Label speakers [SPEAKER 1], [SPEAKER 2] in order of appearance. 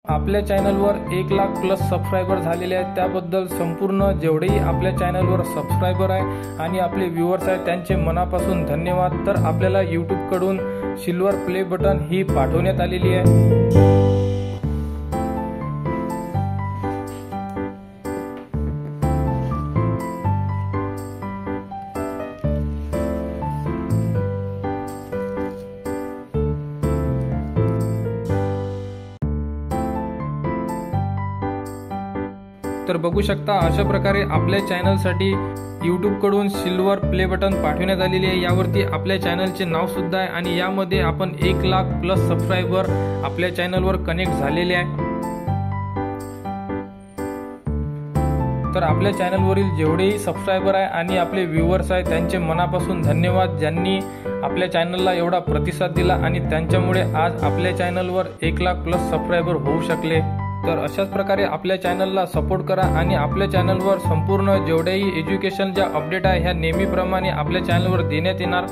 [SPEAKER 1] आपल्या चॅनलवर 1 lakh plus subscriber झालेले आहेत। त्याबद्दल संपूर्ण जेवढेही आपल्या चॅनलवर सबस्क्रायबर आहे आणि आपले व्ह्यूअर्स आहेत त्यांचे मनापासून धन्यवाद। तर आपल्याला YouTube कडून सिल्वर प्ले बटन ही पाठवण्यात आलेली आहे। तर बघू शकता अशा प्रकारे आपल्या चॅनलसाठी YouTube कडून सिल्वर प्ले बटन पाठवण्यात आलेली आहे। यावरती आपल्या चॅनलचे नाव सुद्धा आहे आणि यामध्ये आपण 1 लाख प्लस सबस्क्रायबर आपल्या चॅनलवर कनेक्ट झालेले आहे। तर आपल्या चॅनलवरील जेवढेही सबस्क्रायबर आहे आणि आपले व्ह्यूअर्स आहेत त्यांचे मनापासून धन्यवाद, ज्यांनी आपल्या चॅनलला एवढा प्रतिसाद दिला आणि त्यांच्यामुळे आज आपल्या चॅनलवर 1 लाख प्लस सबस्क्रायबर होऊ शकले। तर अशाच प्रकारे आपल्या चॅनलला सपोर्ट करा आणि आपल्या चॅनलवर संपूर्ण जेवढेही एज्युकेशनच्या अपडेट आहे ह्या नेहमीप्रमाणे आपल्या चॅनलवर देण्यात येणार।